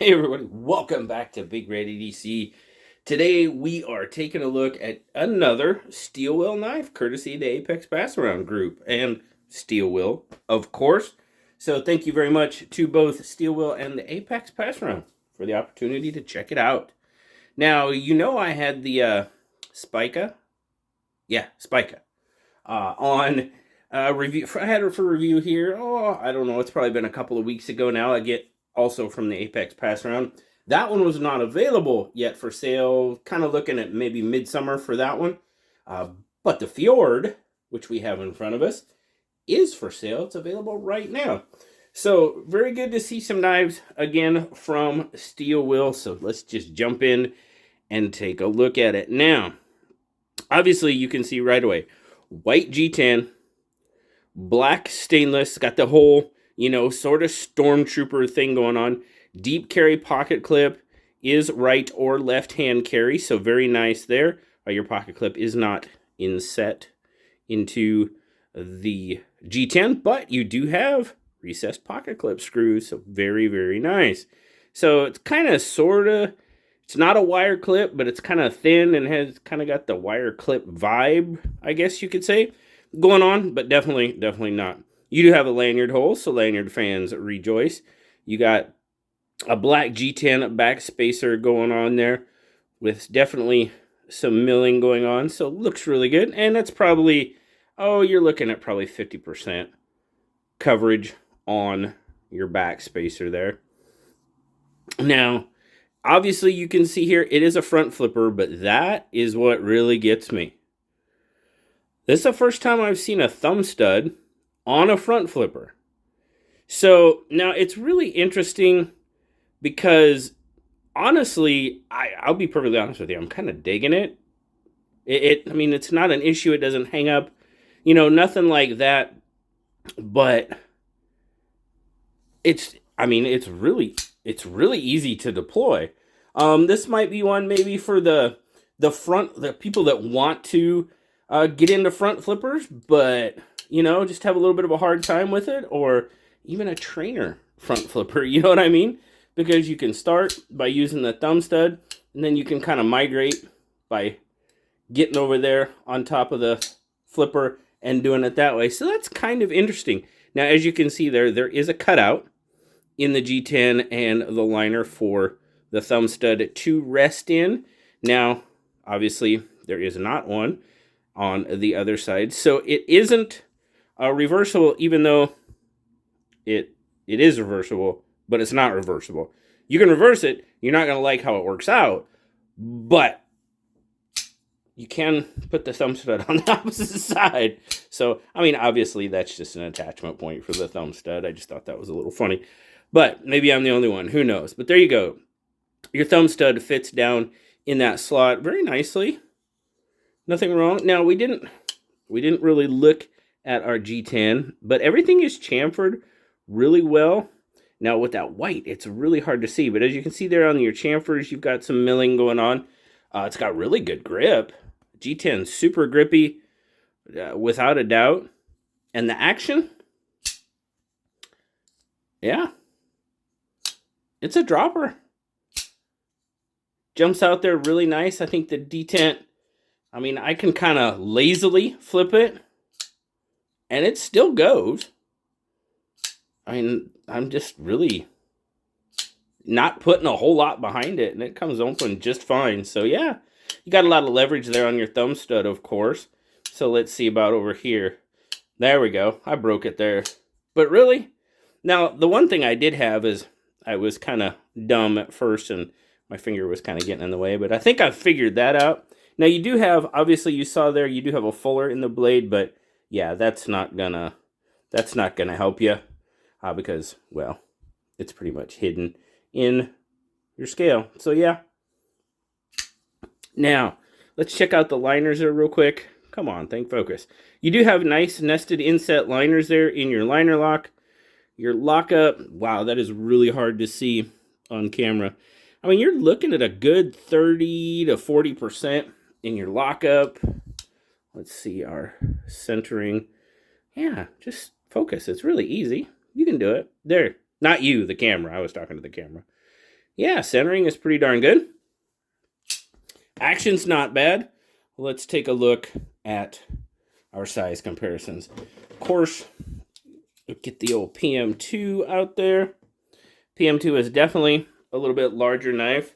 Hey everybody, welcome back to BigRedEDC. Today we are taking a look at another steel wheel knife, courtesy of the Apex Pass Around group, and steel wheel, of course. So thank you very much to both steel wheel and the Apex Pass Around for the opportunity to check it out. Now, you know I had the Spica, Spica, on review. I had it for review here. Oh, I don't know. It's probably been a couple of weeks ago now. I get also from the Apex Pass Around. That one was not available yet for sale. Kind of looking at maybe midsummer for that one. But the Fjord, which we have in front of us, is for sale. It's available right now. So very good to see some knives again from Steel Wheel. So let's just jump in and take a look at it now. Obviously, you can see right away, white G10, black stainless, got the whole, sort of stormtrooper thing going on. Deep carry pocket clip is right or left hand carry, so very nice there. Your pocket clip is not inset into the G10, but you do have recessed pocket clip screws, so very, very nice. So it's kind of it's not a wire clip, but it's kind of thin and has kind of got the wire clip vibe, I guess you could say, going on, but definitely not. You do have a lanyard hole, so lanyard fans rejoice. You got a black G10 back spacer going on there with definitely some milling going on, so it looks really good. And that's probably, you're looking at probably 50% coverage on your back spacer there. Now, obviously you can see here, it is a front flipper, but that is what really gets me. This is the first time I've seen a thumb stud on a front flipper. So now it's really interesting because honestly, I'll be perfectly honest with you, I'm kind of digging it. I mean, it's not an issue. It doesn't hang up, nothing like that. But it's really easy to deploy. This might be one maybe for the people that want to get into front flippers, but just have a little bit of a hard time with it, or even a trainer front flipper, you know what I mean? Because you can start by using the thumb stud, and then you can kind of migrate by getting over there on top of the flipper and doing it that way. So that's kind of interesting. Now, as you can see there is a cutout in the G10 and the liner for the thumb stud to rest in. Now, obviously, there is not one on the other side. So it isn't reversible, even though it is reversible, but it's not reversible. You can reverse it. You're not going to like how it works out, but you can put the thumb stud on the opposite side. So, I mean, obviously, that's just an attachment point for the thumb stud. I just thought that was a little funny. But maybe I'm the only one. Who knows? But there you go. Your thumb stud fits down in that slot very nicely. Nothing wrong. Now, we didn't really look at our G10, but everything is chamfered really well. Now, with that white, it's really hard to see. But as you can see there on your chamfers, you've got some milling going on. It's got really good grip. G10 super grippy, without a doubt. And the action, yeah, it's a dropper. Jumps out there really nice. I think the detent, I can kind of lazily flip it, and it still goes. I'm just really not putting a whole lot behind it, and it comes open just fine. So yeah, you got a lot of leverage there on your thumb stud, of course. So let's see about over here. There we go. I broke it there. But really, now the one thing I did have is I was kind of dumb at first, and my finger was kind of getting in the way, but I think I've figured that out. Now you do have, obviously you saw there, you do have a fuller in the blade, but yeah, that's not gonna help you because, well, it's pretty much hidden in your scale. So yeah. Now, let's check out the liners there real quick. Come on, think focus. You do have nice nested inset liners there in your liner lock. Your lockup, wow, that is really hard to see on camera. You're looking at a good 30 to 40% in your lockup. Let's see our centering. Yeah, just focus. It's really easy. You can do it. There. Not you, the camera. I was talking to the camera. Yeah, centering is pretty darn good. Action's not bad. Let's take a look at our size comparisons. Of course, get the old PM2 out there. PM2 is definitely a little bit larger knife.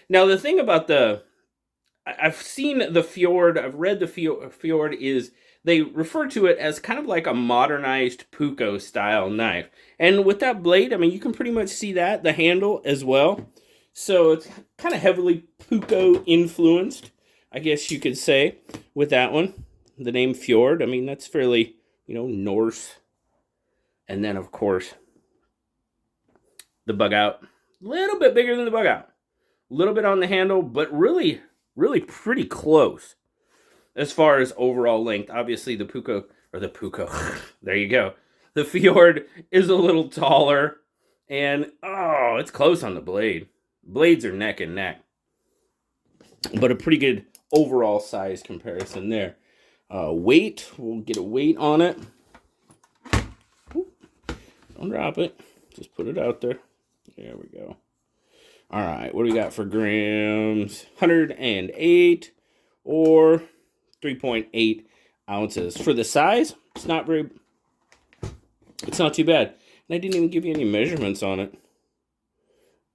Now, the thing about I've seen the Fjord, I've read the Fjord is, they refer to it as kind of like a modernized Puuko style knife. And with that blade, I mean, you can pretty much see that, the handle as well. So it's kind of heavily Puuko influenced, I guess you could say, with that one. The name Fjord, I mean, that's fairly, Norse. And then, of course, the bug out. A little bit bigger than the bug out. A little bit on the handle, but really, really pretty close as far as overall length. Obviously, the Puuko, there you go. The Fjord is a little taller, and, oh, it's close on the blade. Blades are neck and neck. But a pretty good overall size comparison there. Weight, we'll get a weight on it. Don't drop it. Just put it out there. There we go. All right, what do we got for grams? 108 or 3.8 ounces. For the size, it's not too bad. And I didn't even give you any measurements on it.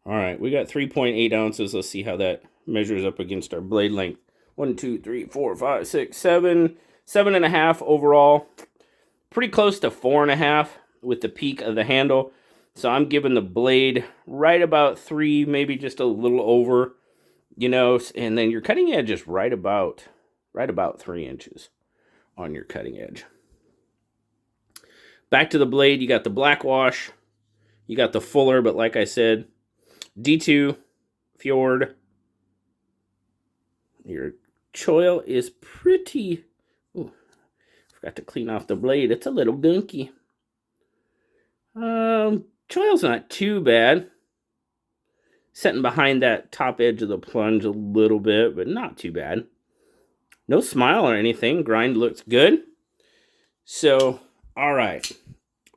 All right, we got 3.8 ounces. Let's see how that measures up against our blade length. 1, 2, 3, 4, 5, 6, 7. 7.5 overall. Pretty close to 4.5 with the peak of the handle. So I'm giving the blade right about 3, maybe just a little over, and then your cutting edge is right about 3 inches on your cutting edge. Back to the blade, you got the black wash, you got the fuller, but like I said, D2, Fjord. Your choil is pretty, forgot to clean off the blade, it's a little gunky. Choil's not too bad. Setting behind that top edge of the plunge a little bit, but not too bad. No smile or anything. Grind looks good. So, all right.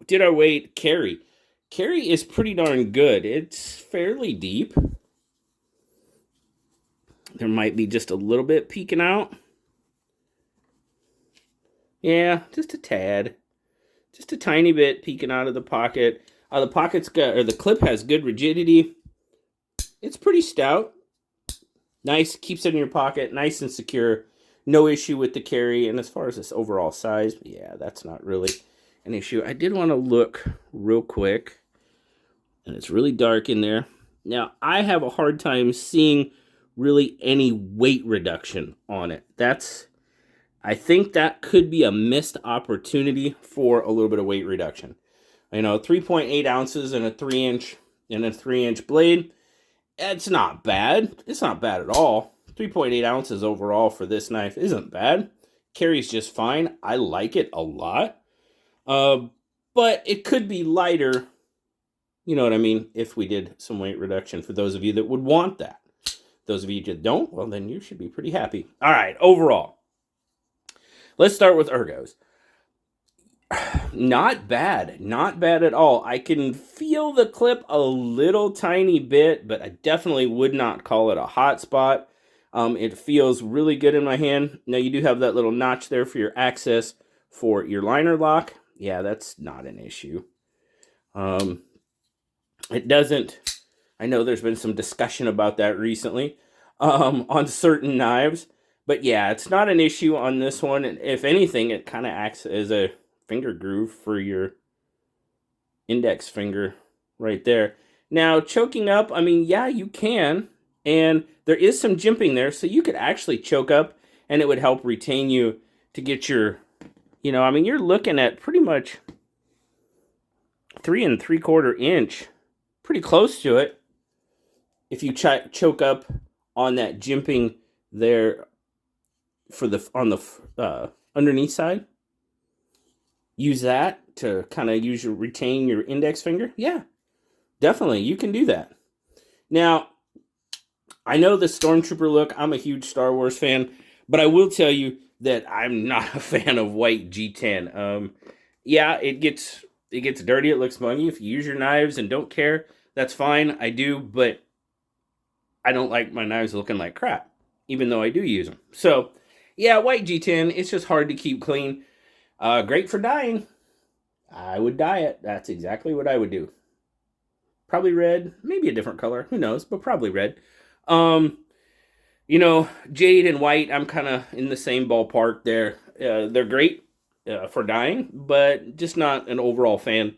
Did our weight carry? Carry is pretty darn good. It's fairly deep. There might be just a little bit peeking out. Yeah, just a tad. Just a tiny bit peeking out of the pocket. The clip has good rigidity. It's pretty stout. Nice, keeps it in your pocket, nice and secure. No issue with the carry. And as far as this overall size, yeah, that's not really an issue. I did want to look real quick. And it's really dark in there. Now, I have a hard time seeing really any weight reduction on it. I think that could be a missed opportunity for a little bit of weight reduction. 3.8 ounces in a 3-inch blade. It's not bad. It's not bad at all. 3.8 ounces overall for this knife isn't bad. Carries just fine. I like it a lot. But it could be lighter, you know what I mean, if we did some weight reduction for those of you that would want that. Those of you that don't, well, then you should be pretty happy. All right, overall. Let's start with ergos. Not bad. Not bad at all. I can feel the clip a little tiny bit, but I definitely would not call it a hot spot. It feels really good in my hand. Now, you do have that little notch there for your access for your liner lock. Yeah, that's not an issue. It doesn't... I know there's been some discussion about that recently on certain knives. But yeah, it's not an issue on this one. If anything, it kind of acts as a finger groove for your index finger right there. Now, choking up, I mean, yeah, you can. And there is some jimping there, so you could actually choke up, and it would help retain you to get your, you're looking at pretty much 3 3/4 inch, pretty close to it. If you choke up on that jimping there on the underneath side, use that to kind of retain your index finger. Yeah, definitely, you can do that. Now, I know the Stormtrooper look. I'm a huge Star Wars fan, but I will tell you that I'm not a fan of white G10. Yeah, it gets dirty. It looks muggy. If you use your knives and don't care, that's fine. I do, but I don't like my knives looking like crap, even though I do use them. So, yeah, white G10, it's just hard to keep clean. Great for dyeing. I would dye it. That's exactly what I would do. Probably red, maybe a different color, who knows, but probably red. You know, jade and white, I'm kind of in the same ballpark there. They're great for dyeing, but just not an overall fan.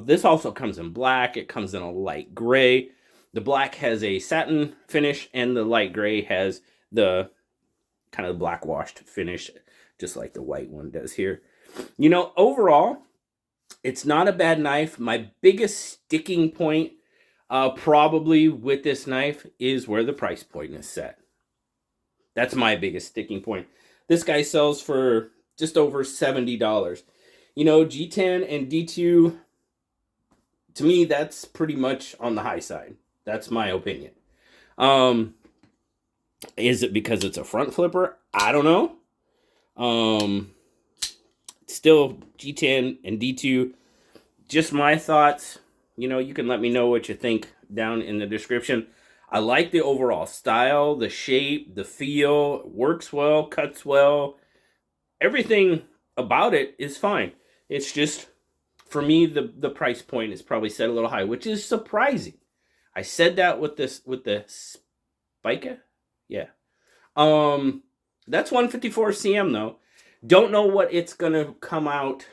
This also comes in black. It comes in a light gray. The black has a satin finish, and the light gray has the kind of black washed finish, just like the white one does here. You know, overall, it's not a bad knife. My biggest sticking point probably with this knife is where the price point is set. That's my biggest sticking point. This guy sells for just over $70. You know, G10 and D2, to me, that's pretty much on the high side. That's my opinion. Is it because it's a front flipper? I don't know. Still G10 and D2, just my thoughts. You know, you can let me know what you think down in the description. I like the overall style, the shape, the feel, works well, cuts well. Everything about it is fine. It's just, for me, the price point is probably set a little high, which is surprising. I said that with the Spica. Yeah. That's 154 cm though. Don't know what it's gonna come out,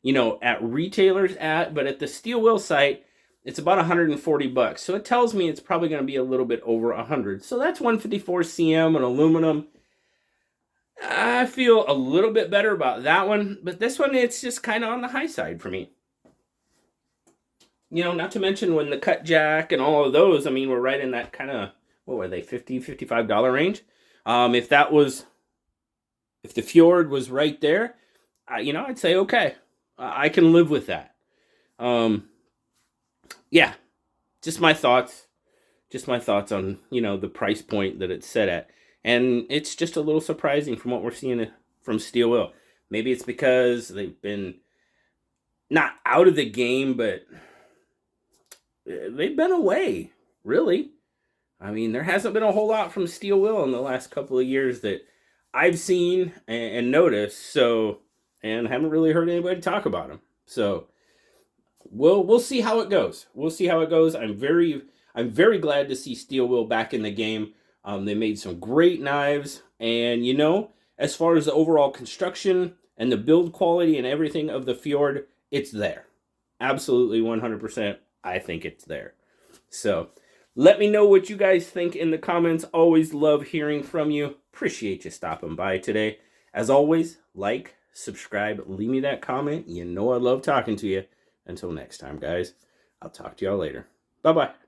you know, at retailers at, but at the Steel Wheel site, it's about 140 bucks. So it tells me it's probably going to be a little bit over 100. So that's 154 cm and aluminum. I feel a little bit better about that one, but this one, it's just kind of on the high side for me. You know, not to mention when the cut jack and all of those, I mean, we're right in that kind of, what were they, $50, $55 range. If the Fjord was right there, you know, I'd say, okay, I can live with that. Yeah, just my thoughts. Just my thoughts on, you know, the price point that it's set at. And it's just a little surprising from what we're seeing from Steel Wheel. Maybe it's because they've been not out of the game, but they've been away, really. I mean, there hasn't been a whole lot from Steel Wheel in the last couple of years that I've seen and noticed. So, and haven't really heard anybody talk about them. So, we'll see how it goes. We'll see how it goes. I'm very glad to see Steel Wheel back in the game. They made some great knives, and you know, as far as the overall construction and the build quality and everything of the Fjord, it's there. Absolutely 100%. I think it's there. So, let me know what you guys think in the comments. Always love hearing from you. Appreciate you stopping by today. As always, like, subscribe, leave me that comment. You know I love talking to you. Until next time, guys, I'll talk to y'all later. Bye-bye.